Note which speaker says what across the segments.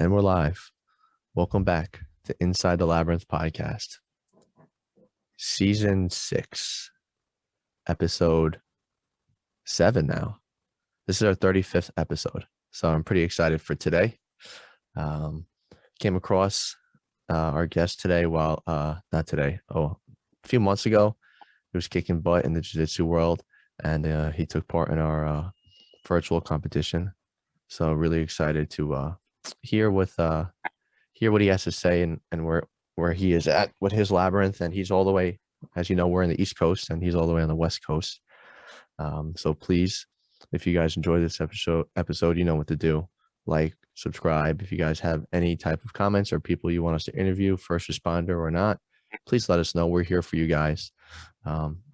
Speaker 1: And we're live. Welcome back to Inside the Labyrinth podcast, season 6, episode 7 now. This is our 35th episode, so I'm pretty excited for today. Came across our guest today not today, a few months ago. He was kicking butt in the jiu-jitsu world, and he took part in our virtual competition. So really excited to hear what he has to say and where he is at with his labyrinth. And he's all the way, as you know, we're in the East Coast and he's all the way on the West Coast. So please, if you guys enjoy this episode, you know what to do. Like, subscribe. If you guys have any type of comments or people you want us to interview, first responder or not, please let us know. We're here for you guys.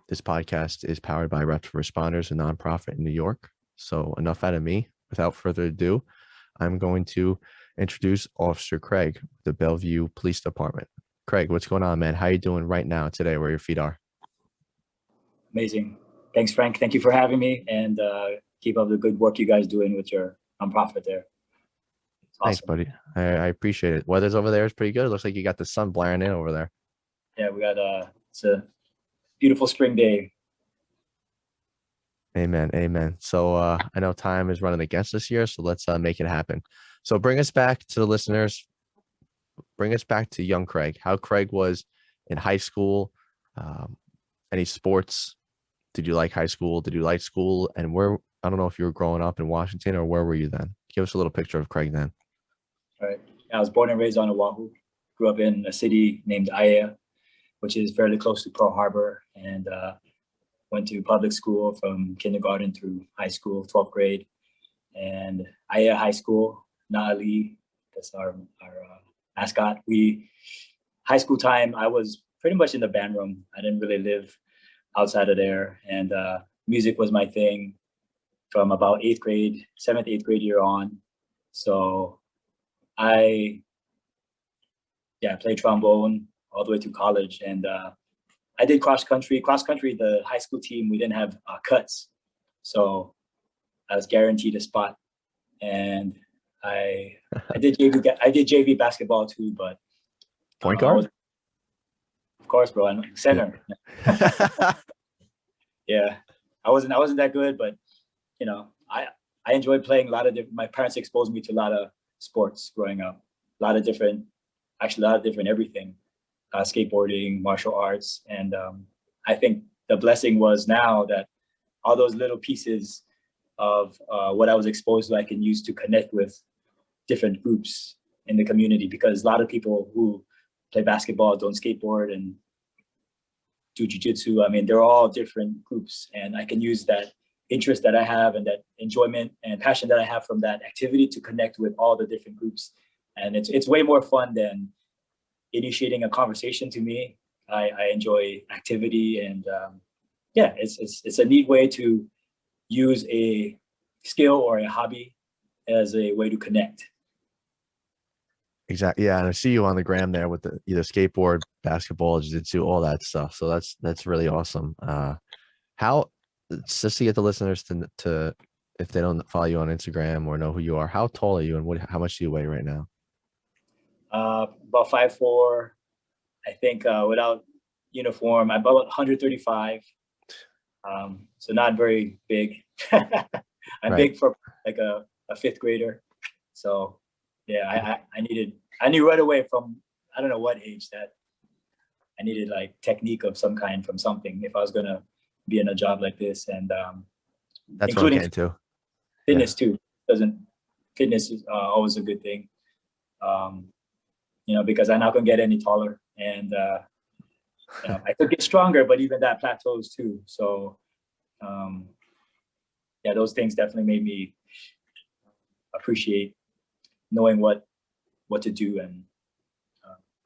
Speaker 1: This podcast is powered by Reps for Responders, a nonprofit in New York. So enough out of me. Without further ado, I'm going to introduce Officer Craig, the Bellevue Police Department. Craig, what's going on, man? How you doing right now today, where your feet are?
Speaker 2: Amazing. Thanks, Frank. Thank you for having me, and keep up the good work you guys doing with your nonprofit there. Awesome.
Speaker 1: Thanks, buddy. I appreciate it. Weather's over there is pretty good. It looks like you got the sun blaring in over there.
Speaker 2: Yeah, we got it's a beautiful spring day.
Speaker 1: Amen. Amen. So I know time is running against us here, so let's make it happen. So bring us back to the listeners. Bring us back to young Craig, how Craig was in high school. Any sports? Did you like high school? Did you like school? And where, I don't know if you were growing up in Washington or where were you then? Give us a little picture of Craig then.
Speaker 2: All right. I was born and raised on Oahu. Grew up in a city named Aiea, which is fairly close to Pearl Harbor, and went to public school from kindergarten through high school, 12th grade. And Aiea High School, Na'ali, that's our mascot. High school time, I was pretty much in the band room. I didn't really live outside of there. And music was my thing from about 7th, 8th grade year on. So I played trombone all the way through college. And I did cross country. The high school team, we didn't have cuts. So I was guaranteed a spot. And I did JV basketball too, but
Speaker 1: point guard?
Speaker 2: Of course, bro. I'm center. Yeah. I wasn't that good, but you know, I enjoyed playing a lot of different. My parents exposed me to a lot of sports growing up. A lot of different everything. Skateboarding, martial arts. And I think the blessing was now that all those little pieces of what I was exposed to, I can use to connect with different groups in the community, because a lot of people who play basketball don't skateboard and do jiu-jitsu. I mean, they're all different groups, and I can use that interest that I have and that enjoyment and passion that I have from that activity to connect with all the different groups. And it's way more fun than initiating a conversation. To me, I enjoy activity, and it's a neat way to use a skill or a hobby as a way to connect.
Speaker 1: Exactly. Yeah, and I see you on the gram there with the either skateboard, basketball, jiu-jitsu, all that stuff. So that's really awesome. How, just to get the listeners to if they don't follow you on Instagram or know who you are, how tall are you and how much do you weigh right now?
Speaker 2: About 5'4". I think without uniform, I'm about 135. So not very big. I'm
Speaker 1: Right.
Speaker 2: big for like a 5th grader. So yeah, I knew right away from, I don't know what age, that I needed like technique of some kind from something if I was gonna be in a job like this. And
Speaker 1: That's what I'm getting to.
Speaker 2: Fitness too. Fitness is always a good thing. Because I'm not gonna get any taller, and I could get stronger, but even that plateaus too. So those things definitely made me appreciate knowing what to do and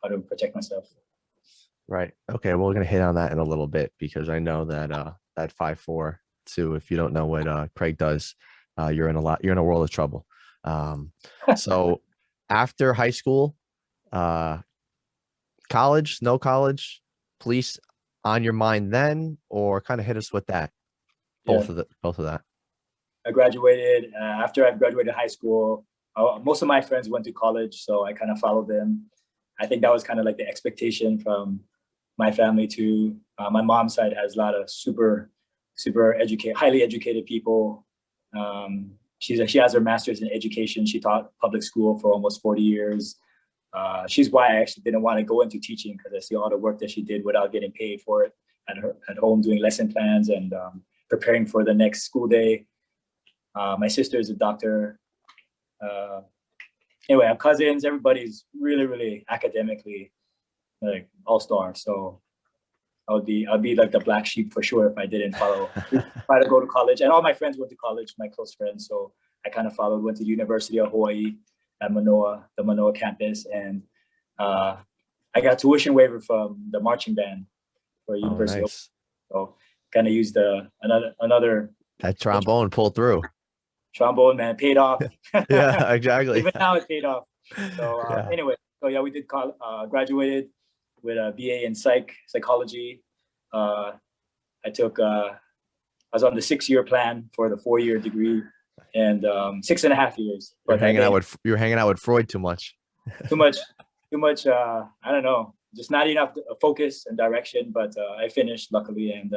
Speaker 2: how to protect myself. Right.
Speaker 1: Okay. Well, we're gonna hit on that in a little bit, because I know that that 5'4" too. If you don't know what Craig does, you're in a world of trouble. So after high school, college, no college, police on your mind then, or kind of hit us with that? Both of that.
Speaker 2: I graduated after I graduated high school. most of my friends went to college, so I kind of followed them. I think that was kind of like the expectation from my family too. My mom's side has a lot of super educated, highly educated people. She has her master's in education. She taught public school for almost 40 years. She's why I actually didn't want to go into teaching, because I see all the work that she did without getting paid for it at home, doing lesson plans and preparing for the next school day. My sister is a doctor. Anyway, I have cousins. Everybody's really academically like all-star. So I'd be like the black sheep for sure if I didn't try to go to college. And all my friends went to college, my close friends. So I kind of followed, went to the University of Hawaii at Manoa, the Manoa campus. And I got tuition waiver from the marching band for University of
Speaker 1: Nice.
Speaker 2: Hawaii. So kind of used another
Speaker 1: That trombone pulled through.
Speaker 2: trombone, man, paid off.
Speaker 1: Yeah, exactly.
Speaker 2: Even now it paid off. So
Speaker 1: Yeah.
Speaker 2: anyway, so yeah, we did graduated with a BA in psychology. I was on the 6-year plan for the 4-year degree, and 6.5 years.
Speaker 1: You're hanging out with Freud too much.
Speaker 2: too much. I don't know, just not enough focus and direction. But I finished luckily, and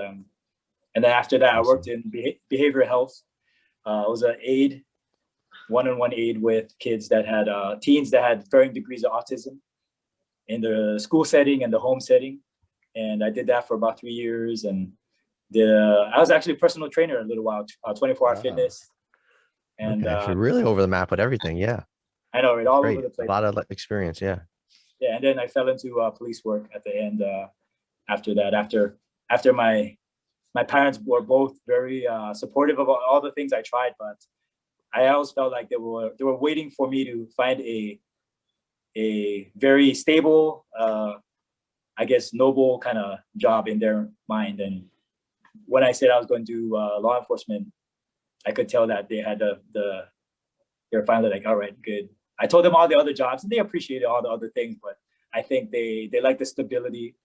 Speaker 2: then after that,
Speaker 1: Awesome.
Speaker 2: I worked in behavioral health. I was an aide, one-on-one aide with kids that had teens that had varying degrees of autism in the school setting and the home setting. And I did that for about 3 years. And I was actually a personal trainer a little while, 24-hour fitness. And
Speaker 1: okay, so really over the map with everything. Yeah.
Speaker 2: I know, right, all
Speaker 1: Great.
Speaker 2: over the place.
Speaker 1: A lot of experience. Yeah.
Speaker 2: Yeah, and then I fell into police work at the end. After that, after my parents were both very supportive of all the things I tried, but I always felt like they were waiting for me to find a very stable, I guess, noble kind of job in their mind. And when I said I was going to do law enforcement, I could tell that they had they were finally like, all right, good. I told them all the other jobs, and they appreciated all the other things, but I think they like the stability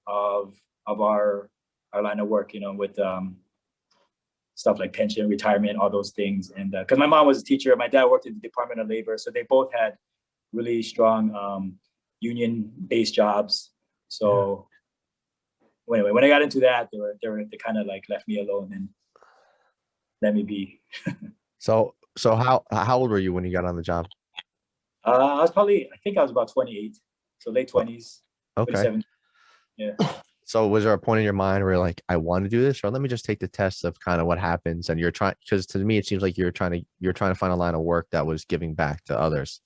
Speaker 2: of our line of work, with stuff like pension, retirement, all those things. And because my mom was a teacher, my dad worked in the Department of Labor, so they both had really strong union-based jobs. So anyway, when I got into that, they kind of like left me alone and let me be.
Speaker 1: So how old were you when you got on the job?
Speaker 2: I think I was about 28, so late 20s.
Speaker 1: Okay.
Speaker 2: 27. Yeah.
Speaker 1: So was there a point in your mind where you're like, I want to do this, or let me just take the test of kind of what happens? And you're trying, because to me, it seems like you're trying to find a line of work that was giving back to others.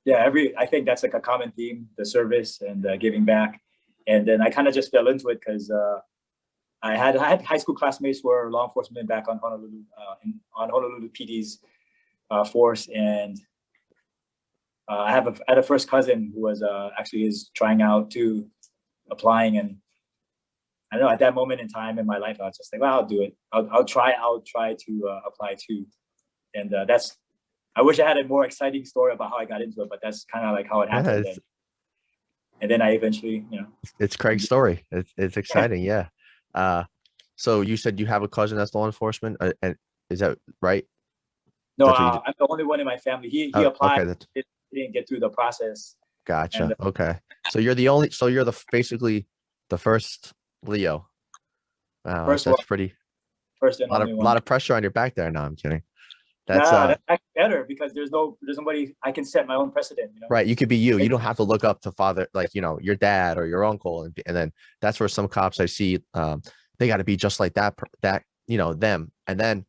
Speaker 2: Yeah, I think that's like a common theme, the service and giving back. And then I kind of just fell into it because I had high school classmates who were law enforcement back on Honolulu, on Honolulu PD's force. And I had a first cousin who was actually is trying out too, applying. And I don't know, at that moment in time in my life, I was just like, well, I'll do it. I'll try to apply too. And I wish I had a more exciting story about how I got into it, but that's kind of like how it happened.
Speaker 1: Yeah,
Speaker 2: and then I eventually,
Speaker 1: it's Craig's story. It's exciting. Yeah. So you said you have a cousin that's law enforcement, and is that right?
Speaker 2: No, I'm the only one in my family. He applied.
Speaker 1: Okay,
Speaker 2: he didn't get through the process.
Speaker 1: Gotcha.
Speaker 2: And,
Speaker 1: okay. So you're basically the first Leo. Wow, that's pretty.
Speaker 2: First and
Speaker 1: a lot of pressure on your back there. No, I'm kidding. That's
Speaker 2: that's better because there's nobody I can set my own precedent.
Speaker 1: Right. You could be you. You don't have to look up to father, like, your dad or your uncle. And then that's where some cops I see, they got to be just like that, them. And then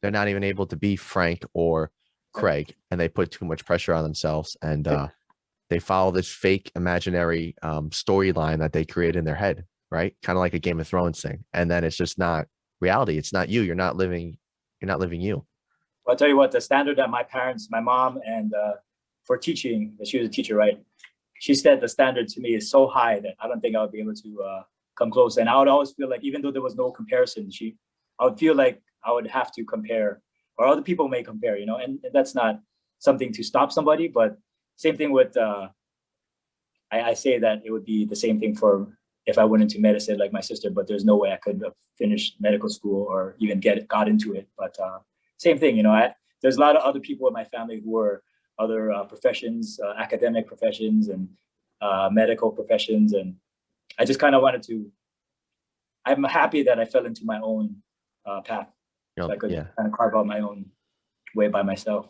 Speaker 1: they're not even able to be Frank or Craig, and they put too much pressure on themselves. And they follow this fake imaginary storyline that they create in their head. Right. Kind of like a Game of Thrones thing. And then it's just not reality. It's not you. You're not living you.
Speaker 2: Well, I'll tell you what, the standard that my mom, and for teaching, she was a teacher, right? She said the standard to me is so high that I don't think I would be able to come close. And I would always feel like, even though there was no comparison, I would feel like I would have to compare, or other people may compare, and that's not something to stop somebody. But same thing with, I say that it would be the same thing for if I went into medicine like my sister, but there's no way I could have finished medical school or even got into it. But same thing, there's a lot of other people in my family who were other professions, academic professions, and medical professions. And I just kind of wanted to. I'm happy that I fell into my own path, so I could
Speaker 1: Yeah.
Speaker 2: kind of carve out my own way by myself.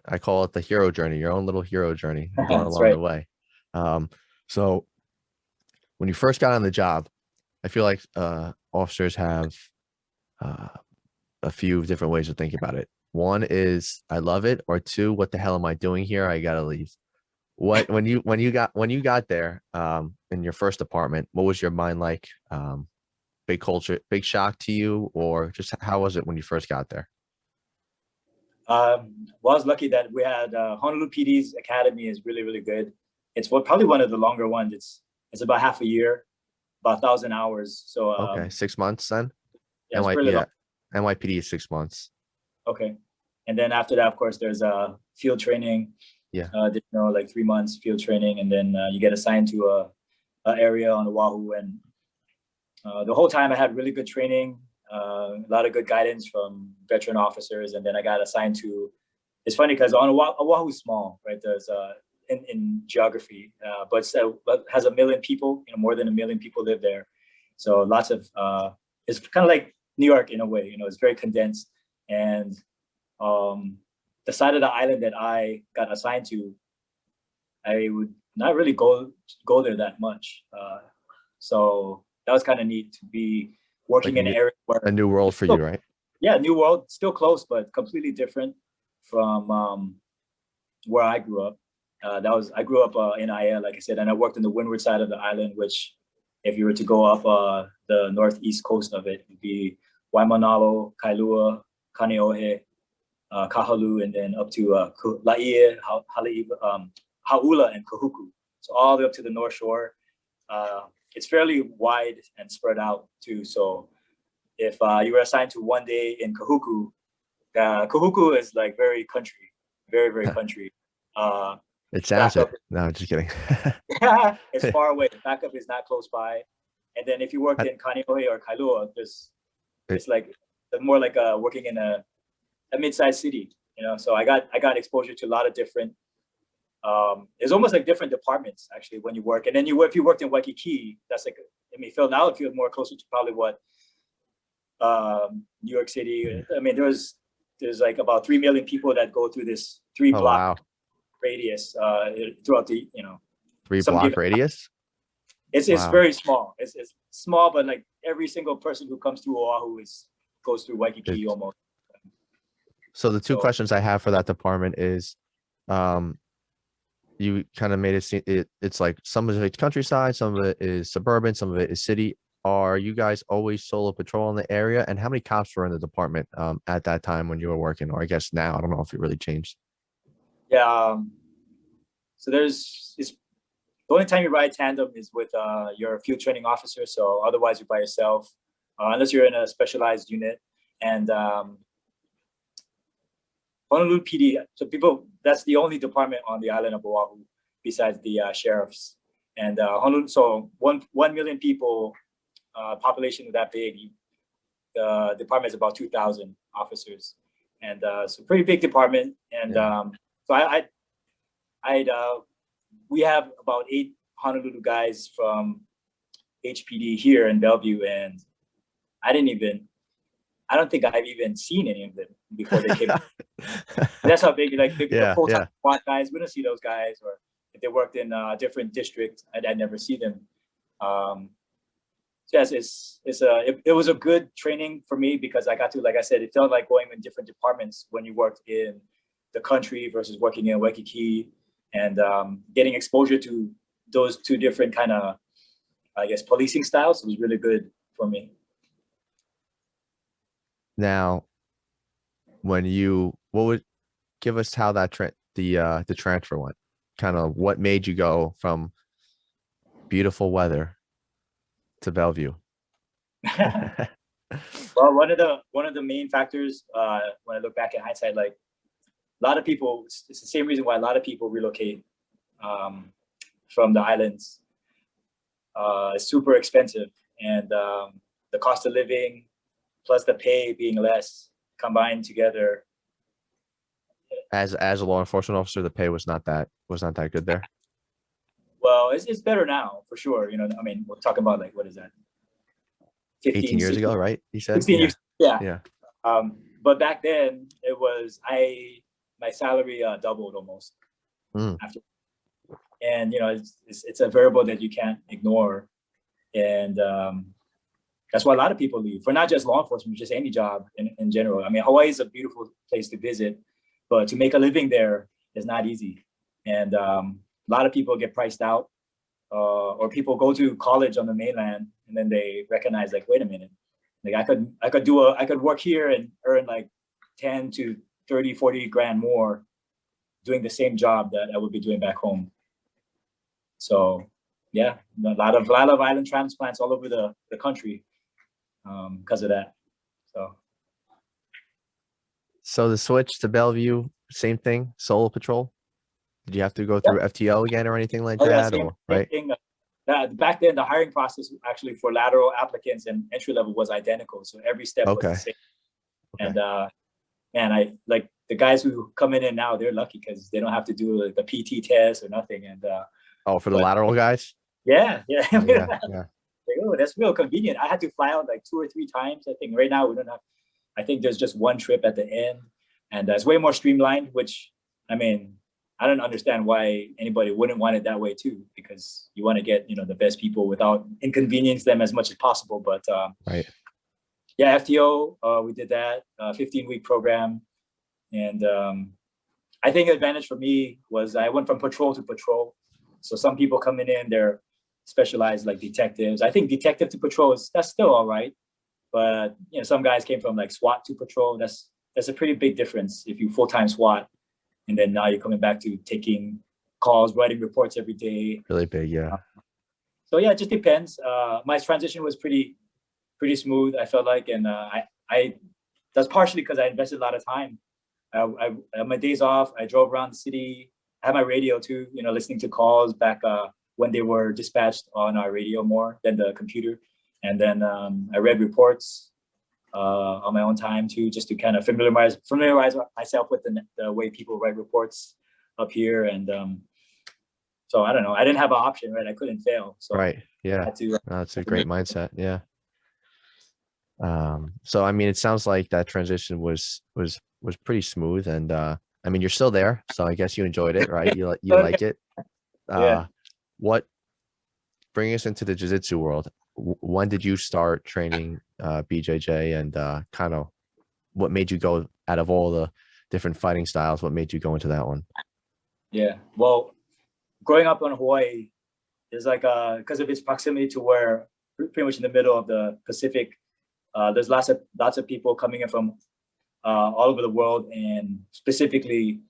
Speaker 1: I call it the hero journey, your own little hero journey going
Speaker 2: That's
Speaker 1: along
Speaker 2: right.
Speaker 1: the way. So when you first got on the job, I feel like officers have uh, a few different ways of thinking about it. One is I love it, or two, what the hell am I doing here? I gotta leave. What when you got there in your first department, what was your mind like? Big culture, big shock to you, or just how was it when you first got there?
Speaker 2: Well, I was lucky that we had Honolulu PD's academy is really, really good. It's probably one of the longer ones. It's about half a year, about 1,000 hours. So
Speaker 1: Okay, 6 months then.
Speaker 2: yeah, it's
Speaker 1: NY,
Speaker 2: pretty long.
Speaker 1: yeah, NYPD is 6 months.
Speaker 2: Okay, and then after that, of course, there's field training.
Speaker 1: Yeah,
Speaker 2: Like 3 months field training, and then you get assigned to a area on Oahu. And the whole time I had really good training, a lot of good guidance from veteran officers, and then I got assigned to. It's funny because on Oahu is small, right? There's in geography, but has 1 million people. More than 1 million people live there, so lots of. It's kind of like New York in a way. It's very condensed, and the side of the island that I got assigned to, I would not really go there that much. So that was kind of neat to be
Speaker 1: like
Speaker 2: working in an area
Speaker 1: a
Speaker 2: where
Speaker 1: new world for you, right?
Speaker 2: yeah, new world, still close, but completely different from where I grew up. I grew up in Ia, like I said, and I worked in the windward side of the island, which if you were to go up the northeast coast of it, would be Waimanalo, Kailua, Kaneohe, Kahalu, and then up to Laie, Haula, and Kahuku. So all the way up to the North Shore. It's fairly wide and spread out too. So if you were assigned to one day in Kahuku, Kahuku is like very country, very, very country.
Speaker 1: It sounds it.
Speaker 2: Backup,
Speaker 1: No, I'm just kidding.
Speaker 2: it's far away. Backup is not close by. And then if you worked in Kaneohe or Kailua, it's like more like working in a mid-sized city. So I got exposure to a lot of different. It's almost like different departments actually when you work. And then if you worked in Waikiki, that's like Phil, now it feels more closer to probably what New York City. I mean, there's like about 3 million people that go through this three
Speaker 1: Oh
Speaker 2: block
Speaker 1: wow,
Speaker 2: radius throughout the
Speaker 1: 3 block radius.
Speaker 2: It's
Speaker 1: Wow.
Speaker 2: very small. It's small, but like every single person who comes through Oahu goes through Waikiki
Speaker 1: It's,
Speaker 2: almost.
Speaker 1: so the two
Speaker 2: So
Speaker 1: questions I have for that department is, um, you kind of made it's like some of it's countryside, some of it is suburban, some of it is city. Are you guys always solo patrol in the area? And how many cops were in the department at that time when you were working? Or I guess now, I don't know if it really changed.
Speaker 2: yeah, so it's the only time you ride tandem is with your field training officer. So otherwise you're by yourself, unless you're in a specialized unit. And Honolulu PD. So that's the only department on the island of Oahu besides the sheriffs. And Honolulu, so 1 million people, population that big. The department is about 2,000 officers, and so pretty big department. And
Speaker 1: Yeah.
Speaker 2: So we have about 8 Honolulu guys from HPD here in Bellevue, and I don't think I've even seen any of them before they came. That's how big, like the
Speaker 1: Yeah,
Speaker 2: full-time
Speaker 1: yeah.
Speaker 2: SWAT guys. We don't see those guys, or if they worked in a different district, I never see them. So yes, it was a good training for me because I got to, like I said, it felt like going in different departments when you worked in the country versus working in Waikiki, and getting exposure to those two different kind of, I guess, policing styles was really good for me.
Speaker 1: Now, what would give us how the transfer went? Kind of what made you go from beautiful weather to Bellevue?
Speaker 2: Well, one of the main factors, when I look back in hindsight, like a lot of people, it's the same reason why a lot of people relocate from the islands. It's super expensive, and the cost of living plus the pay being less combined together.
Speaker 1: As a law enforcement officer, the pay was not that good there.
Speaker 2: Well, it's better now for sure. You know, I mean, we're talking about like, what is that?
Speaker 1: 18
Speaker 2: 15,
Speaker 1: years
Speaker 2: 16,
Speaker 1: ago, right? He said,
Speaker 2: 16
Speaker 1: yeah,
Speaker 2: years. Yeah.
Speaker 1: yeah.
Speaker 2: But back then it was, my salary doubled almost
Speaker 1: Mm,
Speaker 2: after. And, you know, it's a variable that you can't ignore. And that's why a lot of people leave, for not just law enforcement, just any job in general. I mean, Hawaii is a beautiful place to visit, but to make a living there is not easy. And a lot of people get priced out, or people go to college on the mainland and then they recognize, like, wait a minute, like I could work here and earn like 10 to 30, 40 grand more doing the same job that I would be doing back home. So yeah, a lot of island transplants all over the country because of that. So
Speaker 1: So the switch to Bellevue, same thing, solo patrol. Did you have to go
Speaker 2: yep.
Speaker 1: through FTO again or anything like
Speaker 2: Oh yeah,
Speaker 1: that? Or
Speaker 2: same
Speaker 1: right?
Speaker 2: thing. Back then, the hiring process actually for lateral applicants and entry level was identical. So every step was the
Speaker 1: Okay.
Speaker 2: same.
Speaker 1: Okay.
Speaker 2: And man, I like the guys who come in now, they're lucky because they don't have to do like the PT test or nothing. And
Speaker 1: Oh, for the
Speaker 2: but
Speaker 1: lateral guys?
Speaker 2: yeah, yeah.
Speaker 1: Yeah, yeah.
Speaker 2: Like, oh, that's real convenient. I had to fly out like 2 or 3 times. I think right now we don't have. I think there's just one trip at the end, and that's way more streamlined. Which, I mean, I don't understand why anybody wouldn't want it that way too, because you want to get, you know, the best people without inconvenience them as much as possible. But
Speaker 1: Right.
Speaker 2: yeah, FTO, we did that 15-week program, and I think the advantage for me was I went from patrol to patrol. So some people coming in, they're specialized like detectives. I think detective to patrol that's still all right, but you know, some guys came from like SWAT to patrol. That's a pretty big difference if you full-time SWAT, and then now you're coming back to taking calls, writing reports every day.
Speaker 1: Really big, yeah.
Speaker 2: So yeah, it just depends. My transition was pretty smooth, I felt like, and I that's partially because I invested a lot of time. On my days off, I drove around the city. I had my radio too, you know, listening to calls back when they were dispatched on our radio more than the computer. And then I read reports on my own time too, just to kind of familiarize myself with the way people write reports up here. And so I don't know. I didn't have an option, right? I couldn't fail, so
Speaker 1: Right.
Speaker 2: I
Speaker 1: Yeah.
Speaker 2: had to.
Speaker 1: No, that's a great mindset. Yeah. So I mean, it sounds like that transition was pretty smooth, and I mean, you're still there, so I guess you enjoyed it, right? You like it.
Speaker 2: Yeah.
Speaker 1: Uh, what bring us into the jiu-jitsu world? When did you start training BJJ, and kind of what made you go out of all the different fighting styles? What made you go into that one?
Speaker 2: Yeah. Well, growing up in Hawaii is like because of its proximity to where pretty much in the middle of the Pacific, there's lots of people coming in from all over the world, and specifically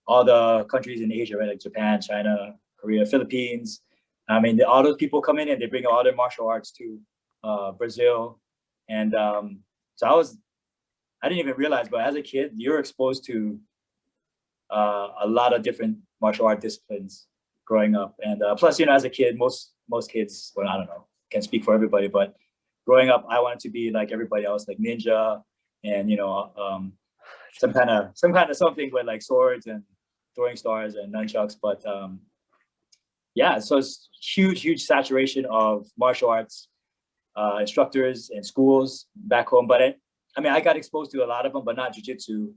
Speaker 2: all the countries in Asia, right? Like Japan, China, Korea, Philippines. I mean, all those people come in and they bring all their martial arts to Brazil, and so I didn't even realize, but as a kid, you're exposed to a lot of different martial art disciplines growing up, and plus, you know, as a kid, most kids, well, I don't know, can't speak for everybody, but growing up, I wanted to be like everybody else, like ninja, and you know, some kind of something with like swords and throwing stars and nunchucks. But yeah, so it's huge saturation of martial arts instructors and schools back home. But I mean, I got exposed to a lot of them, but not jujitsu,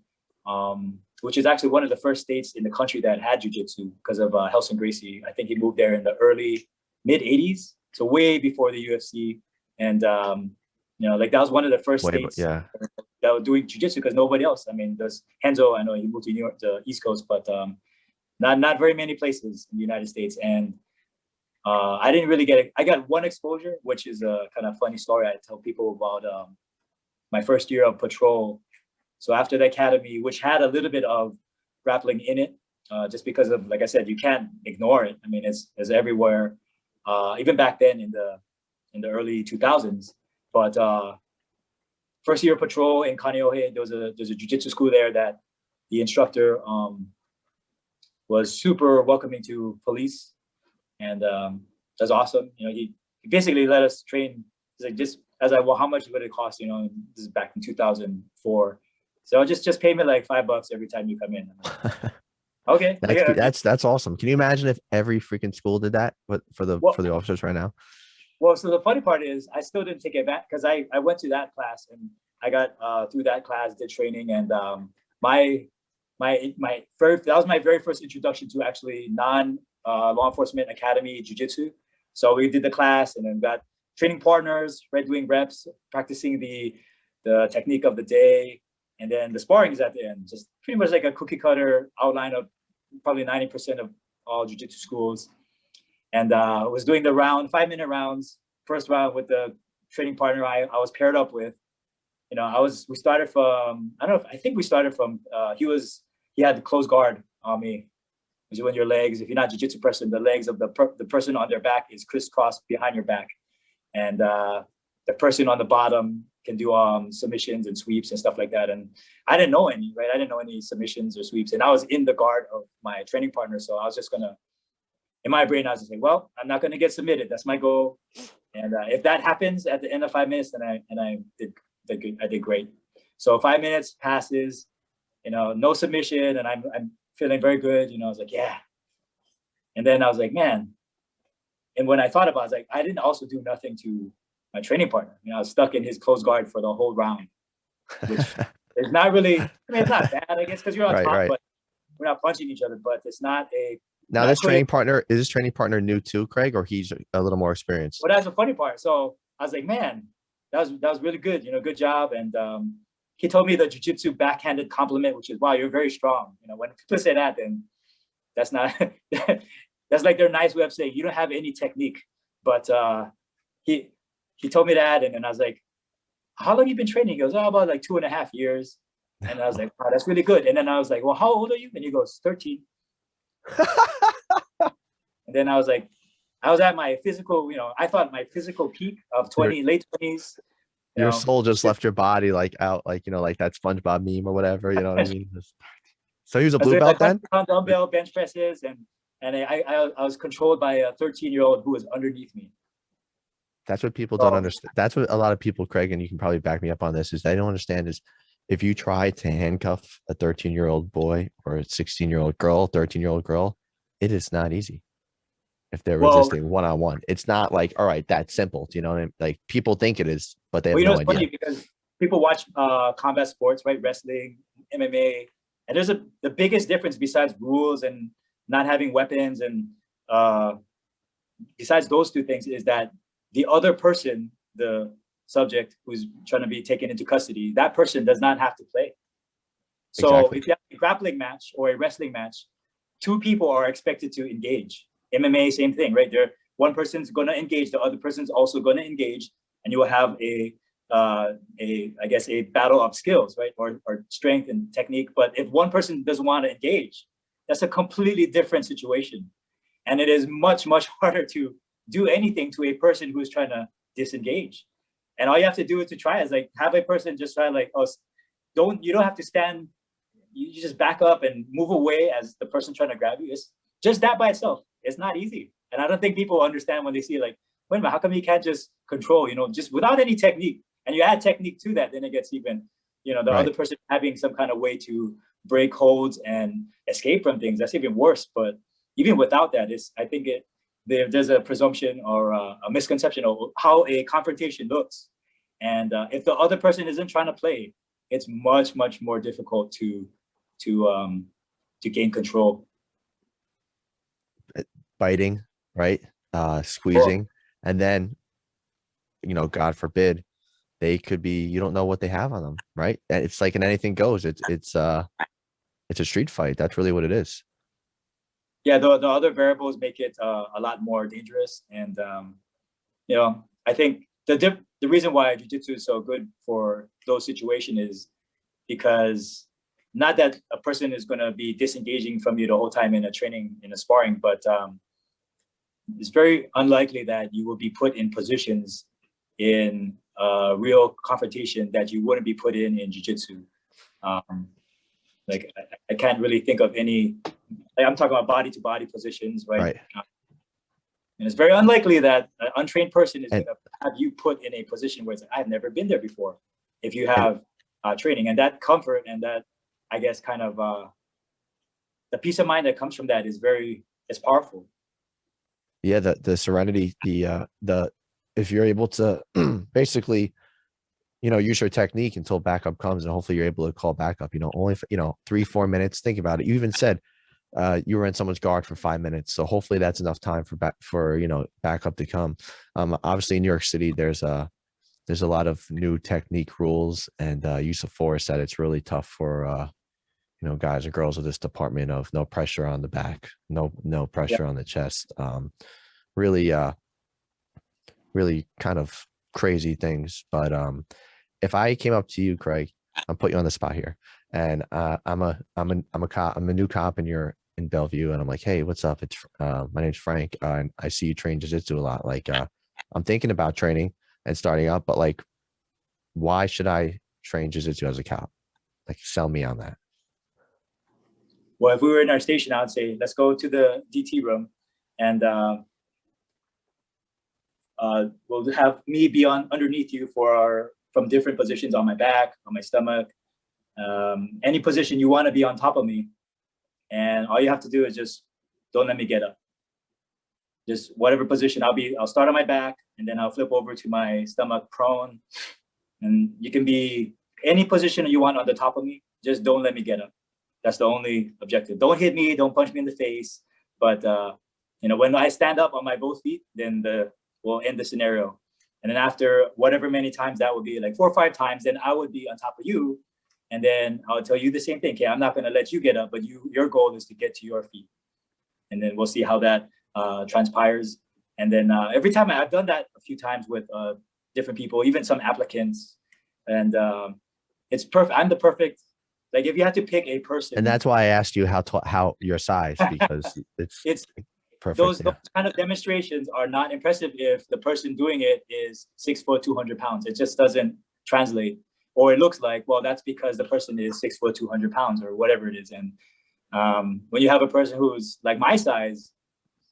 Speaker 2: which is actually one of the first states in the country that had jujitsu because of Helson Gracie. I think he moved there in the early mid '80s, so way before the UFC. And you know, like that was one of the first
Speaker 1: Wait,
Speaker 2: states
Speaker 1: yeah,
Speaker 2: that were doing jujitsu because nobody else. I mean, there's Henzo. I know he moved to New York, the East Coast, but not very many places in the United States. And I didn't really get it. I got one exposure, which is a kind of funny story I tell people about my first year of patrol. So after the academy, which had a little bit of grappling in it, just because of, like I said, you can't ignore it. I mean, it's everywhere, even back then in the early 2000s. But first year of patrol in Kaneohe, there's a jiu-jitsu school there that the instructor was super welcoming to police, and that's awesome. You know, he basically let us train. He's like, just as I, well, how much would it cost? You know, this is back in 2004. So just pay me like $5 every time you come in. Okay.
Speaker 1: That's awesome. Can you imagine if every freaking school did that, but for the
Speaker 2: Well,
Speaker 1: officers right now?
Speaker 2: well, so the funny part is I still didn't take it back because I went to that class and I got through that class, did training, and my my very that was my very first introduction to actually non law enforcement academy jiu-jitsu. So we did the class and then got training partners, right, doing reps, practicing the technique of the day, and then the sparring is at the end. Just pretty much like a cookie cutter outline of probably 90% of all jiu-jitsu schools. And was doing the 5-minute rounds. First round with the training partner I was paired up with. You know, we started from, I think we started from, he had the close guard on me, which is when your legs, if you're not jiu-jitsu person, the legs of the person on their back is crisscrossed behind your back. And the person on the bottom can do submissions and sweeps and stuff like that. And I didn't know any, right? I didn't know any submissions or sweeps. And I was in the guard of my training partner. So I was just gonna, in my brain, I was just like, well, I'm not gonna get submitted. That's my goal. And if that happens at the end of 5 minutes, then I did great. So 5 minutes passes, you know, no submission, and I'm feeling very good. You know, I was like, yeah. And then I was like, man. And when I thought about it, I was like, I didn't also do nothing to my training partner. You know, I was stuck in his close guard for the whole round, which is not really, I mean, it's not bad, I guess, because you're on top,
Speaker 1: Right.
Speaker 2: but we're not punching each other, but it's not a.
Speaker 1: Now, is this training partner new too, Craig, or he's a little more experienced?
Speaker 2: Well, that's the funny part. So I was like, man, that was really good. You know, good job. And he told me the jiu-jitsu backhanded compliment, which is, wow, you're very strong. You know, when people say that, then that's not, that's like their nice way of saying you don't have any technique. But he told me that, and then I was like, how long you been training? He goes, oh, about like 2.5 years. And I was like, wow, that's really good. And then I was like, well, how old are you? And he goes, 13. And then I was like, I was at my physical, you know, I thought my physical peak of late 20s.
Speaker 1: Your soul just left your body, like out, like, you know, like that SpongeBob meme or whatever, you know what I mean? So he was a blue belt then?
Speaker 2: Dumbbell bench presses, and I was controlled by a 13-year-old who was underneath me.
Speaker 1: That's what people don't understand. That's what a lot of people, Craig, and you can probably back me up on this, is they don't understand is if you try to handcuff a 13-year-old boy or a 16-year-old girl, 13-year-old girl, it is not easy. If they're resisting one-on-one, it's not like, all right, that's simple. Do you know what I mean? Like people think it is, but they have no idea.
Speaker 2: Funny because people watch combat sports, right? Wrestling, MMA, and there's the biggest difference besides rules and not having weapons and besides those two things is that the other person, the subject who's trying to be taken into custody, that person does not have to play. So exactly. If you have a grappling match or a wrestling match, two people are expected to engage. MMA, same thing, right? One person's going to engage, the other person's also going to engage, and you will have I guess a battle of skills, right? Or strength and technique. But if one person doesn't want to engage, that's a completely different situation. And it is much, much harder to do anything to a person who is trying to disengage. And all you have to do is to try is like have a person just try like, oh, you don't have to stand, you just back up and move away as the person trying to grab you. It's just that by itself. It's not easy. And I don't think people understand when they see like, wait a minute, how come you can't just control, you know, just without any technique? And you add technique to that, then it gets even, you know, the other person having some kind of way to break holds and escape from things. That's even worse. But even without that, I think there's a presumption or a misconception of how a confrontation looks. And if the other person isn't trying to play, it's much, much more difficult to gain control.
Speaker 1: Biting, right? Squeezing, and then, you know, God forbid, they could be, you don't know what they have on them, right? And it's like in anything goes. It's a street fight. That's really what it is.
Speaker 2: Yeah, the other variables make it a lot more dangerous, and you know, I think the reason why jiu-jitsu is so good for those situations is because not that a person is going to be disengaging from you the whole time in a sparring, but it's very unlikely that you will be put in positions in real confrontation that you wouldn't be put in jiu-jitsu. Like I can't really think of any. Like I'm talking about body-to-body positions, right? And it's very unlikely that an untrained person is going to have you put in a position where it's like, I've never been there before. If you have training, and that comfort and that, I guess, kind of the peace of mind that comes from that is powerful.
Speaker 1: Yeah, the serenity, the if you're able to basically, use your technique until backup comes, and hopefully you're able to call backup, only for, 3-4 minutes. Think about it. You even said you were in someone's guard for 5 minutes. So hopefully that's enough time for backup to come. Obviously in New York City, there's a lot of new technique rules and use of force that it's really tough for guys and girls of this department of no pressure on the back, no
Speaker 2: Yeah.
Speaker 1: pressure on the chest. Really, really kind of crazy things. But if I came up to you, Craig, I'm put you on the spot here, and I'm a cop. I'm a new cop, and you're in Bellevue, and I'm like, hey, what's up? It's my name's Frank, and I see you train jiu-jitsu a lot. Like, I'm thinking about training and starting up, but like, why should I train jiu-jitsu as a cop? Like, sell me on that.
Speaker 2: Well, if we were in our station, I would say, let's go to the DT room, and we'll have me be underneath you from different positions on my back, on my stomach, any position you want to be on top of me. And all you have to do is just don't let me get up. Just whatever position I'll start on my back, and then I'll flip over to my stomach prone. And you can be any position you want on the top of me. Just don't let me get up. That's the only objective. Don't hit me. Don't punch me in the face. But when I stand up on my both feet, then we'll end the scenario. And then after whatever many times that would be, like 4 or 5 times, then I would be on top of you. And then I'll tell you the same thing. Okay, I'm not going to let you get up, but your goal is to get to your feet. And then we'll see how that transpires. And then every time I've done that a few times with different people, even some applicants, and it's perfect. I'm the perfect. Like, if you had to pick a person,
Speaker 1: and that's why I asked you how your size, because it's perfect.
Speaker 2: Those kind of demonstrations are not impressive if the person doing it is 6 foot 200 pounds. It just doesn't translate, or it looks like, well, that's because the person is 6 foot 200 pounds or whatever it is. And when you have a person who's like my size,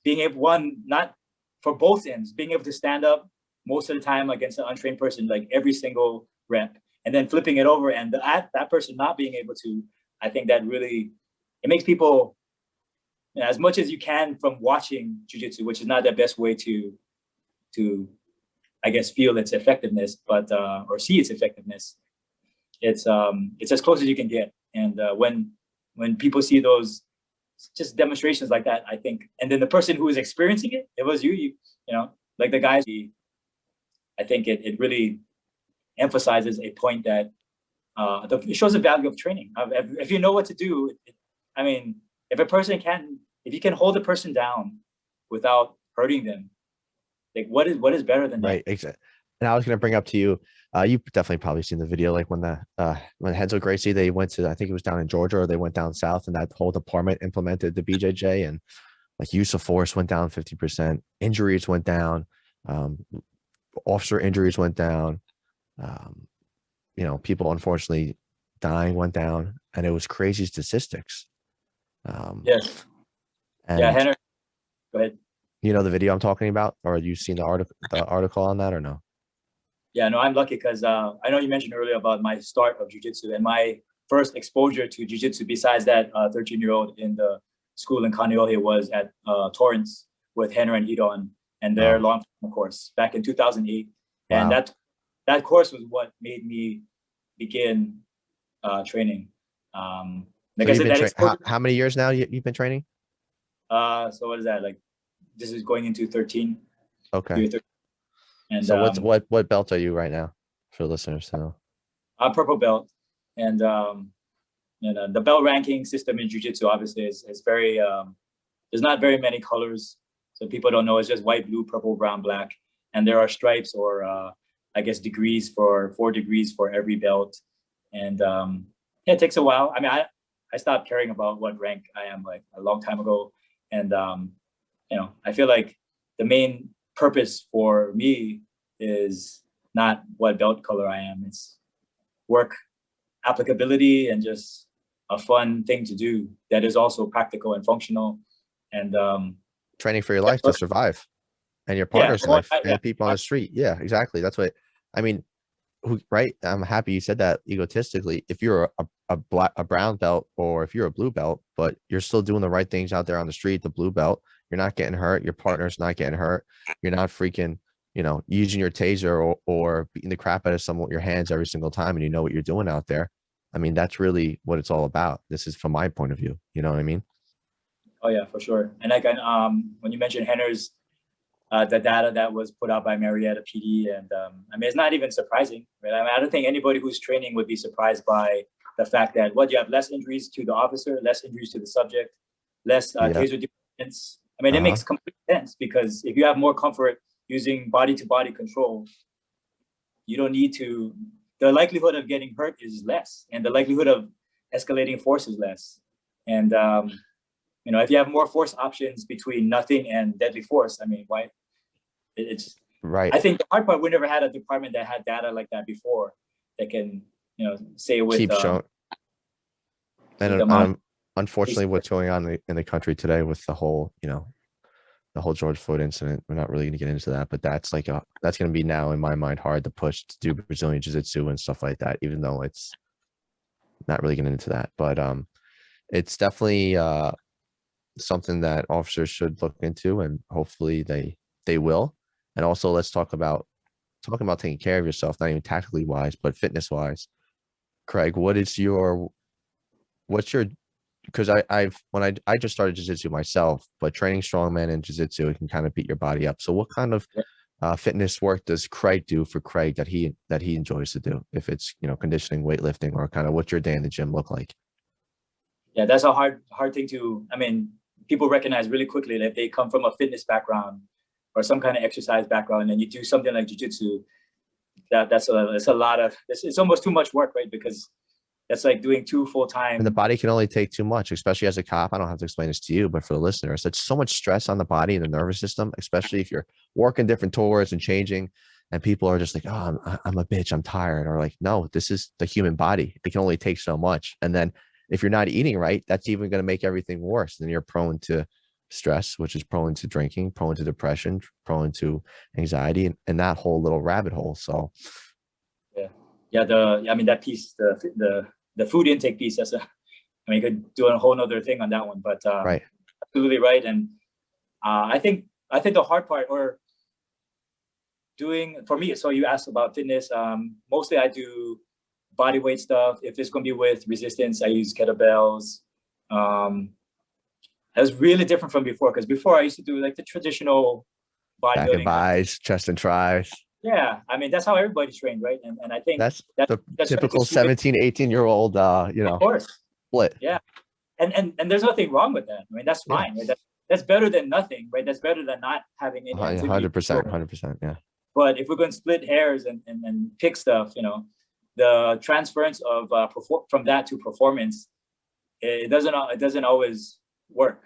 Speaker 2: being able, not for both ends, being able to stand up most of the time against an untrained person, like every single rep, and then flipping it over, and that person not being able to, I think that really, it makes people, as much as you can from watching jiu-jitsu, which is not the best way to I guess feel its effectiveness, but or see its effectiveness, it's as close as you can get. And when people see those just demonstrations like that, I think, and then the person who is experiencing it was you like the guys, I think it really emphasizes a point that it shows the value of training. If you know what to do, I mean, if you can hold a person down without hurting them, like what is better than that?
Speaker 1: Right, exactly. And I was going to bring up to you, you've definitely probably seen the video, like when Renzo Gracie, they went to, I think it was down in Georgia, or they went down south, and that whole department implemented the BJJ, and like use of force went down 50%, injuries went down, officer injuries went down, people unfortunately dying went down, and it was crazy statistics.
Speaker 2: Yes. Yeah, Henry, go ahead.
Speaker 1: You know the video I'm talking about, or you seen the article on that, or no?
Speaker 2: Yeah, no, I'm lucky because I know you mentioned earlier about my start of jiu-jitsu, and my first exposure to jiu-jitsu besides that 13-year-old in the school in Kaneohe was at Torrance with Henry and Hidon and their long-term course back in 2008. Wow. And that course was what made me begin training. Like
Speaker 1: so
Speaker 2: I said,
Speaker 1: how many years now you've been training?
Speaker 2: So what is that, like? This is going into 13.
Speaker 1: Okay. And so what belt are you right now, for listeners to know?
Speaker 2: I'm purple belt, and the belt ranking system in jiu-jitsu obviously is very there's not very many colors, so people don't know. It's just white, blue, purple, brown, black, and there are stripes, or I guess degrees, for 4 degrees for every belt. And it takes a while. I mean, I stopped caring about what rank I am like a long time ago, and I feel like the main purpose for me is not what belt color I am. It's work applicability and just a fun thing to do that is also practical and functional, and
Speaker 1: training for your life to survive, and your partner's life, and the people on the street. Yeah, exactly. That's what I mean. who, right? I'm happy you said that egotistically. If you're a brown belt or if you're a blue belt, but you're still doing the right things out there on the street, the blue belt, you're not getting hurt. Your partner's not getting hurt. You're not freaking, using your taser or beating the crap out of someone with your hands every single time, and you know what you're doing out there. I mean, that's really what it's all about. This is from my point of view. You know what I mean?
Speaker 2: Oh yeah, for sure. And like when you mentioned Henner's the data that was put out by Marietta PD. And I mean, it's not even surprising, right? I mean, I don't think anybody who's training would be surprised by the fact that you have less injuries to the officer, less injuries to the subject, less
Speaker 1: Yeah.
Speaker 2: taser dependence. I mean, it
Speaker 1: Uh-huh.
Speaker 2: makes complete sense because if you have more comfort using body to body control, you don't need to, the likelihood of getting hurt is less and the likelihood of escalating force is less. And, if you have more force options between nothing and deadly force, I mean, why, it's
Speaker 1: Right.
Speaker 2: I think the hard part, we never had a department that had data like that before that can say
Speaker 1: Keep showing.
Speaker 2: with
Speaker 1: And
Speaker 2: the amount
Speaker 1: unfortunately, what's going on in the country today with the whole, the whole George Floyd incident, we're not really going to get into that, but that's that's going to be now in my mind hard to push to do Brazilian Jiu-Jitsu and stuff like that, even though it's not really getting into that. But it's definitely something that officers should look into, and hopefully they will. And also, let's talking about taking care of yourself, not even tactically wise, but fitness wise. Craig, what's your because I've when I just started jiu-jitsu myself, but training strongman and jiu-jitsu, it can kind of beat your body up. So what kind of fitness work does Craig do for Craig that he enjoys to do? If it's conditioning, weightlifting, or kind of what's your day in the gym look like?
Speaker 2: Yeah, that's a hard thing to. I mean, people recognize really quickly that if they come from a fitness background or some kind of exercise background, and you do something like jiu-jitsu, that's a lot of it's almost too much work, right? Because that's like doing two
Speaker 1: And the
Speaker 2: full-time.
Speaker 1: body can only take too much, especially as a cop. I don't have to explain this to you, but for the listeners, that's so much stress on the body and the nervous system, especially if you're working different tours and changing, and people are just like, "Oh, I'm a bitch, I'm tired," or like, "No, this is the human body. It can only take so much." And then if you're not eating right, that's even going to make everything worse. Then you're prone to stress, which is prone to drinking, prone to depression, prone to anxiety, and that whole little rabbit hole. So,
Speaker 2: Yeah, yeah. I mean, that piece, the food intake piece. I mean, you could do a whole nother thing on that one, but
Speaker 1: right,
Speaker 2: absolutely right. And I think the hard part, or doing for me, so you asked about fitness. Mostly I do body weight stuff. If it's going to be with resistance, I use kettlebells. Um, it was really different from before because before I used to do like the traditional
Speaker 1: back and
Speaker 2: bodybuilding.
Speaker 1: buys, chest and tries.
Speaker 2: Yeah, I mean that's how everybody's trained, right? And I think
Speaker 1: That's
Speaker 2: that
Speaker 1: the
Speaker 2: that's starting to
Speaker 1: typical
Speaker 2: switch.
Speaker 1: 17, 18-year-old,
Speaker 2: Of course,
Speaker 1: split.
Speaker 2: yeah, and there's nothing wrong with that. I mean that's
Speaker 1: Yeah,
Speaker 2: fine. Right? That's better than nothing, right? That's better than not having any activity.
Speaker 1: 100%, 100%. Yeah.
Speaker 2: But if we're going to split hairs and pick stuff, the transference of from that to performance, it doesn't always work.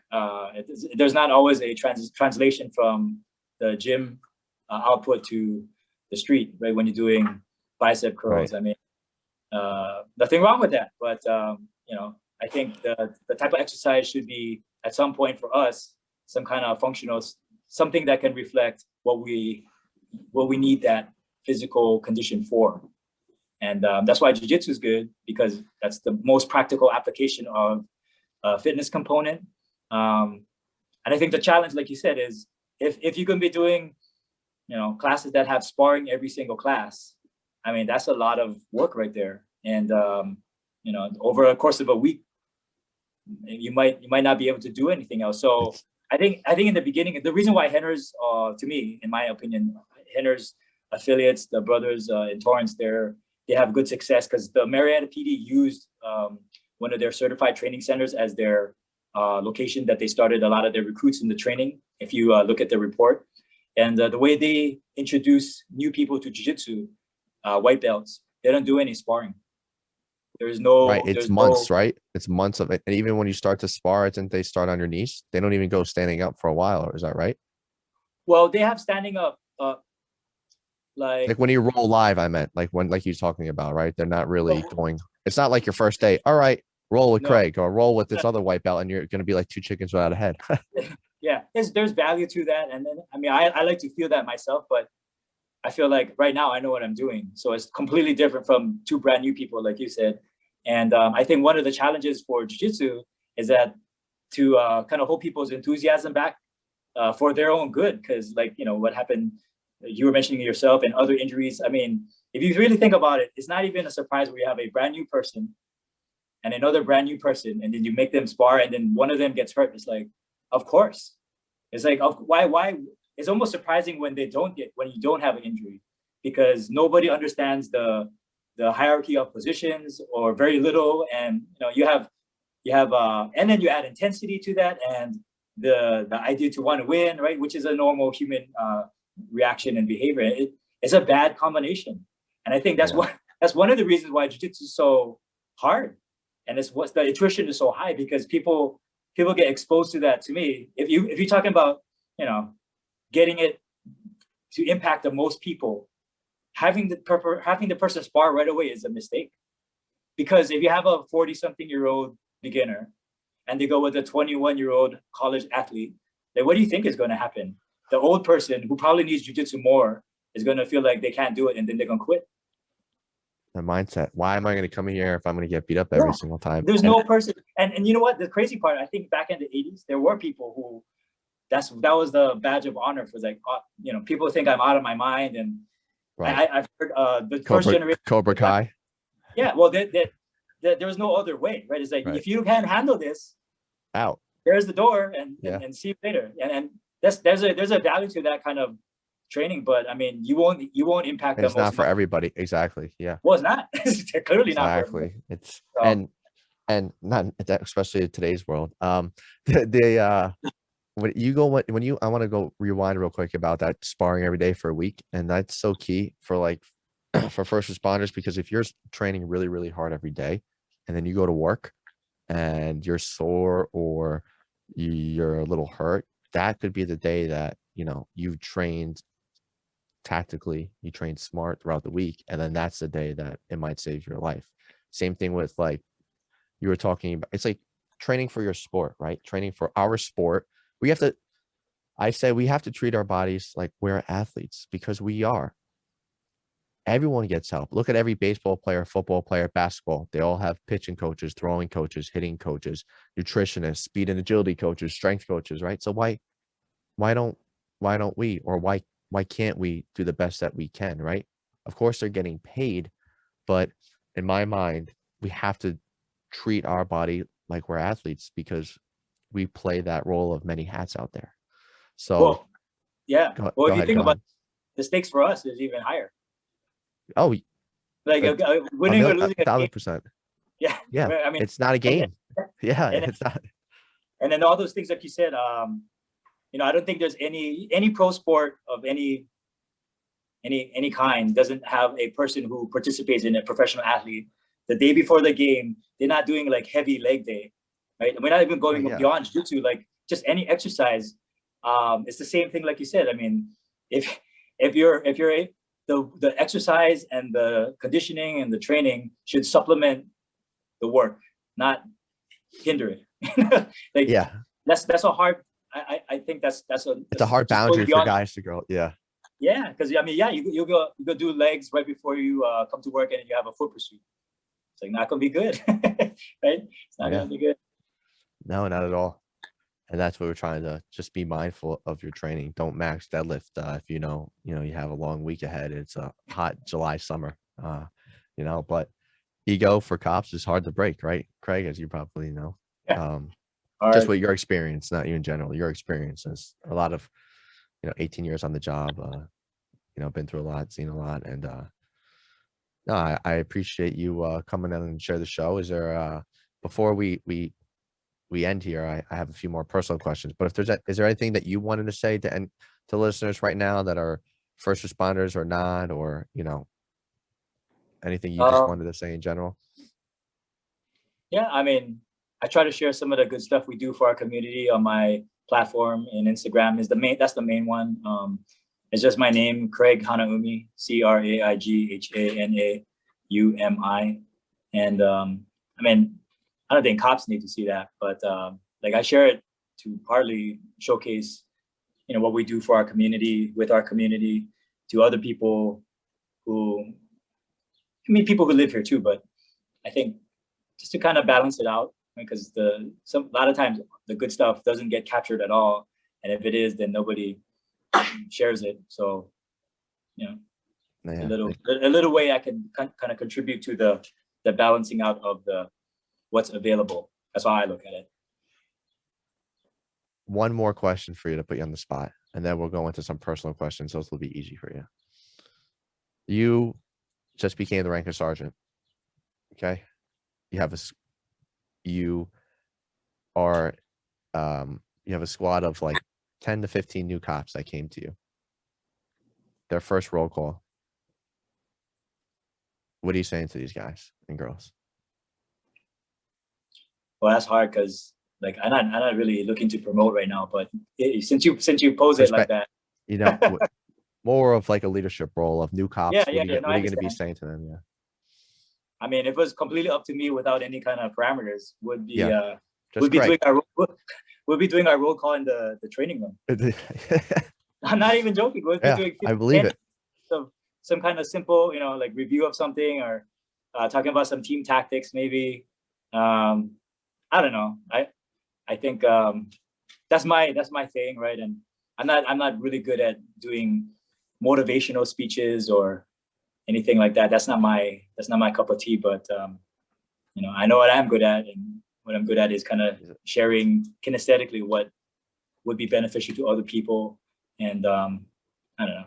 Speaker 2: There's not always a translation from the gym output to the street, right? When you're doing bicep
Speaker 1: Right.
Speaker 2: curls, I mean, nothing wrong with that, but I think the type of exercise should be at some point for us some kind of functional, something that can reflect what we need that physical condition for. And that's why jiu-jitsu is good, because that's the most practical application of a fitness component. And I think the challenge, like you said, is if you're going to be doing, classes that have sparring every single class, I mean, that's a lot of work right there. And, over a course of a week, you might not be able to do anything else. So
Speaker 1: It's
Speaker 2: I think in the beginning, the reason why Henner's, to me, in my opinion, Henner's affiliates, the brothers in Torrance, they have good success because the Marietta PD used one of their certified training centers as their location that they started a lot of their recruits in the training. If you look at the report, and the way they introduce new people to jiu-jitsu, white belts, they don't do any sparring.
Speaker 1: right. It's months, right? It's months of it. And even when you start to spar, it's and they start on your knees. They don't even go standing up for a while. Is that right?
Speaker 2: Well, they have standing up, like
Speaker 1: Like when you roll live, I meant like he's talking about, right? They're not really
Speaker 2: oh,
Speaker 1: going. It's not like your first day. All right, roll with
Speaker 2: no,
Speaker 1: Craig or roll with this other white belt, and you're going to be like two chickens without a head.
Speaker 2: yeah, there's value to that, and then I mean I like to feel that myself, but I feel like right now I know what I'm doing. So it's completely different from two brand new people, like you said. And I think one of the challenges for jiu-jitsu is that to kind of hold people's enthusiasm back for their own good. Because like, you know, what happened, you were mentioning yourself and other injuries. I mean, if you really think about it, it's not even a surprise where you have a brand new person and another brand new person, and then you make them spar and then one of them gets hurt. It's like, of course. It's like, why? It's almost surprising when you don't have an injury, because nobody understands the hierarchy of positions, or very little. And you know, you have and then you add intensity to that, and the idea to want to win, right, which is a normal human reaction and behavior. It's a bad combination, and I think that's one of the reasons why jiu-jitsu is so hard, and it's what the attrition is so high, because people get exposed to that. To me, if you're talking about, you know, getting it to impact the most people, having the person spar right away is a mistake. Because if you have a 40-something-year-old beginner and they go with a 21-year-old college athlete, then what do you think is going to happen? The old person who probably needs jiu-jitsu more is going to feel like they can't do it, and then they're going to quit.
Speaker 1: The mindset. Why am I going to come here if I'm going to get beat up every single time?
Speaker 2: There's no person. And you know what? The crazy part, I think back in the 80s, there were people who that was the badge of honor, for like, you know, people think I'm out of my mind. And right. I've heard the first generation
Speaker 1: Cobra Kai.
Speaker 2: Yeah, well, there was no other way, right? It's like, right, if you can't handle this,
Speaker 1: out.
Speaker 2: There's the door, and see you later. And there's a value to that kind of training, but I mean, you won't impact them.
Speaker 1: It's not for everybody. Exactly. Yeah.
Speaker 2: Well, it's not. It's clearly not.
Speaker 1: Exactly. It's so. and not especially in today's world. When you I want to go rewind real quick about that sparring every day for a week, and that's so key for like for first responders, because if you're training really, really hard every day and then you go to work and you're sore or you're a little hurt, that could be the day that, you know, you've trained tactically, you trained smart throughout the week, and then that's the day that it might save your life. Same thing with, like you were talking about, it's like training for your sport, right? Training for our sport. I say we have to treat our bodies like we're athletes, because we are. Everyone gets help. Look at every baseball player, football player, basketball. They all have pitching coaches, throwing coaches, hitting coaches, nutritionists, speed and agility coaches, strength coaches, right? So why don't we, or why can't we do the best that we can, right? Of course they're getting paid, but in my mind, we have to treat our body like we're athletes, because we play that role of many hats out there. So,
Speaker 2: well, yeah. Well, if you think about the stakes for us is even higher.
Speaker 1: Oh,
Speaker 2: like winning or losing
Speaker 1: 1,000%.
Speaker 2: Yeah.
Speaker 1: I mean, it's not a game. It's not.
Speaker 2: And then all those things, like you said, you know, I don't think there's any pro sport of any kind doesn't have a person who participates in a professional athlete. The day before the game, they're not doing like heavy leg day, right? We're not even going beyond jiu-jitsu, like just any exercise. It's the same thing, like you said. I mean, if you're the exercise and the conditioning and the training should supplement the work, not hinder it. Like, that's a hard. I think it's
Speaker 1: a hard boundary for guys to grow. Yeah,
Speaker 2: because I mean, you go do legs right before you come to work, and you have a foot pursuit. It's like not gonna be good, right? It's not gonna be good.
Speaker 1: No, not at all. And that's what we're trying to just be mindful of your training. Don't max deadlift if you know you have a long week ahead. It's a hot July summer, you know. But ego for cops is hard to break, right, Craig? As you probably know.
Speaker 2: Yeah.
Speaker 1: Just what your experience, not you in general. Your experience is a lot of, 18 years on the job. Been through a lot, seen a lot, and no, I appreciate you coming in and share the show. Is there before we end here, I have a few more personal questions, but is there anything that you wanted to say to listeners right now that are first responders or not, or anything you just wanted to say in general?
Speaker 2: Yeah, I mean, I try to share some of the good stuff we do for our community on my platform, and Instagram is that's the main one. It's just my name, Craig Hanaumi, CraigHanaumi. And I mean, I don't think cops need to see that, but like I share it to partly showcase, what we do for our community, with our community. to other people who, I mean, people who live here too, but I think just to kind of balance it out, because a lot of times the good stuff doesn't get captured at all, and if it is, then nobody shares it. So, you know,
Speaker 1: Yeah.
Speaker 2: a little way I can kind of contribute to the balancing out of the what's available. That's how I look at it.
Speaker 1: One more question for you to put you on the spot, and then we'll go into some personal questions. Those will be easy for you. You just became the rank of sergeant. Okay. You have you are you have a squad of like 10 to 15 new cops that came to you. Their first roll call. What are you saying to these guys and girls?
Speaker 2: Well, that's hard because like I'm not really looking to promote right now, but since you pose it like that,
Speaker 1: you know, more of like a leadership role of new cops.
Speaker 2: Yeah,
Speaker 1: what are you going to be saying to them? Yeah.
Speaker 2: I mean, if it was completely up to me without any kind of parameters, would be doing our roll call in the training room. I'm not even joking. We'll be doing
Speaker 1: I believe it.
Speaker 2: Some kind of simple, like review of something or talking about some team tactics, maybe. I don't know. I think that's my thing, right? And I'm not really good at doing motivational speeches or anything like that. That's not my cup of tea. But I know what I'm good at, and what I'm good at is kind of sharing kinesthetically what would be beneficial to other people. And I don't know.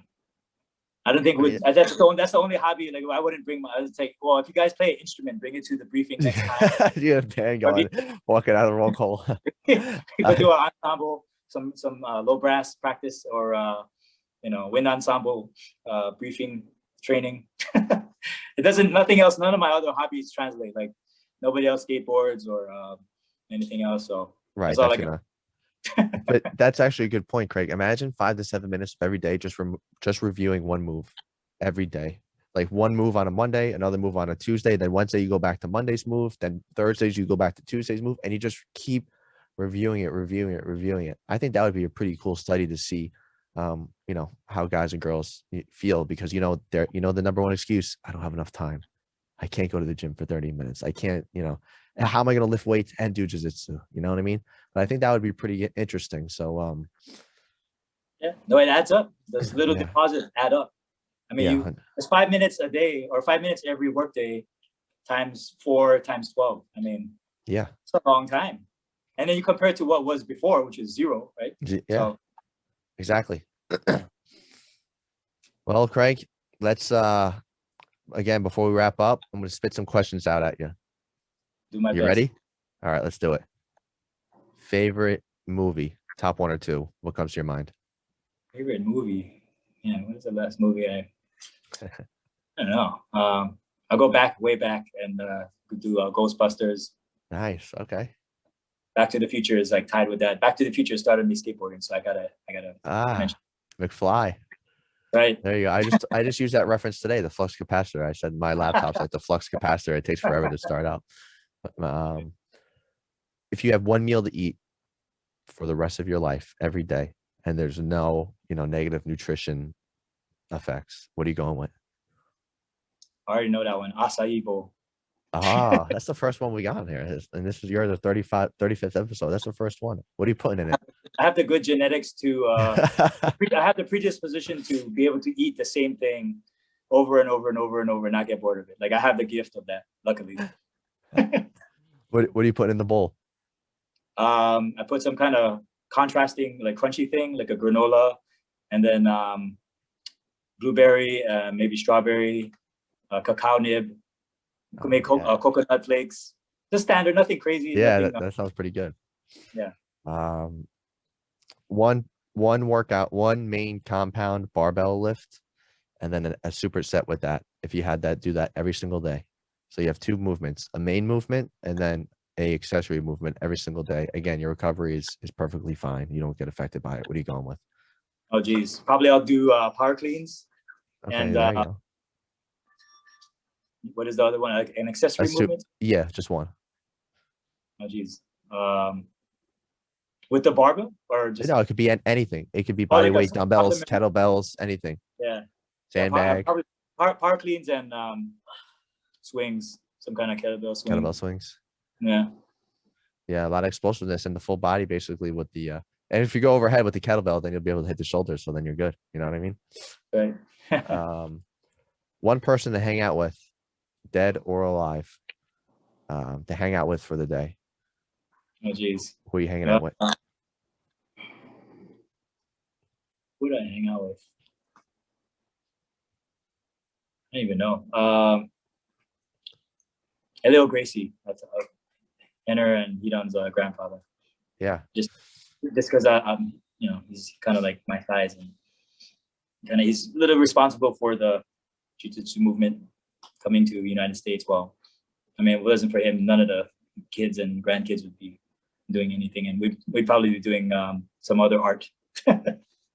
Speaker 2: I don't think that's the only hobby. Like I wouldn't bring I would say, well, if you guys play an instrument, bring it to the briefing next time.
Speaker 1: You have band going, walking out of the roll call.
Speaker 2: You could do an ensemble, some low brass practice, or wind ensemble briefing training. Nothing else. None of my other hobbies translate. Like nobody else skateboards or anything else. So
Speaker 1: right.
Speaker 2: That's all I got.
Speaker 1: But that's actually a good point, Craig. Imagine 5 to 7 minutes every day just reviewing one move every day. Like one move on a Monday, another move on a Tuesday, then Wednesday you go back to Monday's move, then Thursdays you go back to Tuesday's move, and you just keep reviewing it. I think that would be a pretty cool study to see, how guys and girls feel, because the number one excuse: I don't have enough time. I can't go to the gym for 30 minutes. I can't, how am I going to lift weights and do jiu-jitsu? You know what I mean? But I think that would be pretty interesting. So,
Speaker 2: yeah, no, it adds up. Those little deposits add up. I mean, it's 5 minutes a day or 5 minutes every workday times 4 times 12. I mean, it's a long time. And then you compare it to what was before, which is 0, right?
Speaker 1: Yeah, so. Exactly. Well, Craig, let's, again, before we wrap up, I'm going to spit some questions out at you.
Speaker 2: Do my best.
Speaker 1: You ready? All right, let's do it. Favorite movie, top 1 or 2. What comes to your mind?
Speaker 2: Favorite movie? Yeah, what is the last movie I don't know. I'll go way back and do Ghostbusters.
Speaker 1: Nice. Okay.
Speaker 2: Back to the Future is like tied with that. Back to the Future started me skateboarding, so I gotta
Speaker 1: mention. McFly.
Speaker 2: Right.
Speaker 1: There you go. I just used that reference today, the flux capacitor. I said my laptop's like the flux capacitor. It takes forever to start up. If you have one meal to eat for the rest of your life every day, and there's no, negative nutrition effects, what are you going with?
Speaker 2: I already know that one. Acai bowl.
Speaker 1: That's the first one we got on here. And this is the 35th episode. That's the first one. What are you putting in it?
Speaker 2: I have the good genetics to, I have the predisposition to be able to eat the same thing over and over and over and over and not get bored of it. Like I have the gift of that, luckily.
Speaker 1: What are you putting in the bowl?
Speaker 2: I put some kind of contrasting, like crunchy thing, like a granola, and then blueberry, maybe strawberry, cacao nib. You can make coconut flakes. Just standard, nothing crazy.
Speaker 1: Yeah, that sounds pretty good.
Speaker 2: Yeah.
Speaker 1: One workout, one main compound barbell lift, and then a superset with that. If you had that, do that every single day. So you have 2 movements, a main movement and then a accessory movement every single day. Again, your recovery is perfectly fine. You don't get affected by it. What are you going with?
Speaker 2: Oh, geez. Probably I'll do power cleans.
Speaker 1: Okay,
Speaker 2: and
Speaker 1: there you go.
Speaker 2: What is the other one? Like an accessory movement?
Speaker 1: Yeah, just one.
Speaker 2: Oh, geez. With the barbell or just?
Speaker 1: No, it could be anything. It could be body weight, dumbbells, kettlebells, anything.
Speaker 2: Yeah. Yeah,
Speaker 1: Sandbag,
Speaker 2: probably power cleans and swings, some kind of kettlebell
Speaker 1: kettlebell
Speaker 2: swing.
Speaker 1: swings.
Speaker 2: Yeah.
Speaker 1: Yeah, a lot of explosiveness in the full body basically with the and if you go overhead with the kettlebell, then you'll be able to hit the shoulders. So then you're good. You know what I mean?
Speaker 2: Right.
Speaker 1: One person to hang out with, dead or alive, to hang out with for the day.
Speaker 2: Oh, geez.
Speaker 1: Who are you hanging out with?
Speaker 2: Who do I hang out with? I don't even know. Elio Gracie. That's Henner and Hidon's grandfather.
Speaker 1: Yeah.
Speaker 2: Just because I'm, he's kind of like my size and kind of he's a little responsible for the jiu-jitsu movement coming to the United States. Well, I mean, if it wasn't for him, none of the kids and grandkids would be doing anything, and we'd probably be doing some other art.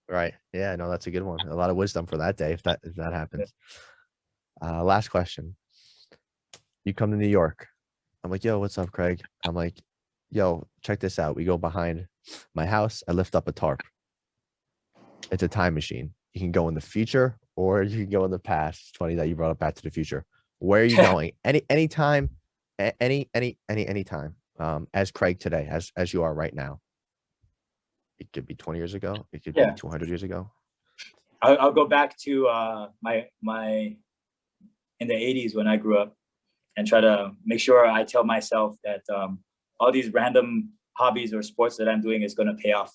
Speaker 1: Right. Yeah, no, that's a good one. A lot of wisdom for that day if that happens. Last question. You come to New York. I'm like, yo, what's up, Craig? I'm like, yo, check this out. We go behind my house. I lift up a tarp. It's a time machine. You can go in the future or you can go in the past. It's funny that you brought up Back to the Future. Where are you going? Anytime, anytime. As Craig today, as you are right now. It could be 20 years ago. It could be 200 years ago.
Speaker 2: I'll go back to my in the 80s when I grew up and try to make sure I tell myself that all these random hobbies or sports that I'm doing is going to pay off.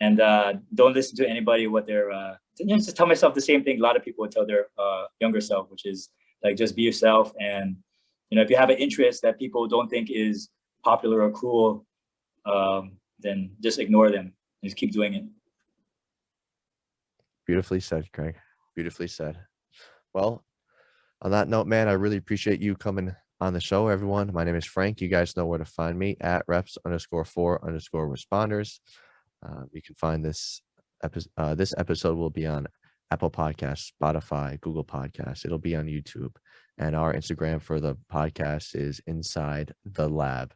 Speaker 2: And don't listen to anybody what they're just tell myself the same thing a lot of people would tell their younger self, which is like just be yourself. And if you have an interest that people don't think is popular or cool, then just ignore them. Just keep doing it.
Speaker 1: Beautifully said, Craig. Beautifully said. Well, on that note, man, I really appreciate you coming on the show, everyone. My name is Frank. You guys know where to find me at reps_4_responders. You can find this episode. This episode will be on Apple Podcasts, Spotify, Google Podcasts. It'll be on YouTube. And our Instagram for the podcast is Inside the Lab.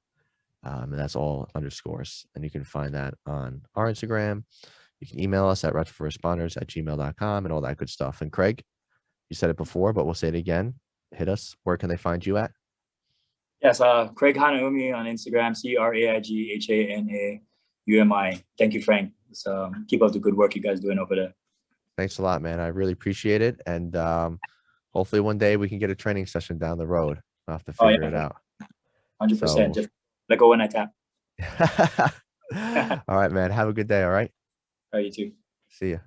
Speaker 1: And that's all underscores. And you can find that on our Instagram. You can email us at reps4responders@gmail.com and all that good stuff. And Craig, you said it before, but we'll say it again. Hit us. Where can they find you at?
Speaker 2: Yes, Craig Hanaumi on Instagram, CraigHanaumi. Thank you, Frank. So keep up the good work you guys doing over there.
Speaker 1: Thanks a lot, man. I really appreciate it. And hopefully one day we can get a training session down the road. I'll have to figure it out.
Speaker 2: 100%. Just let go when I tap.
Speaker 1: All right, man. Have a good day. All right.
Speaker 2: All right, you too.
Speaker 1: See ya.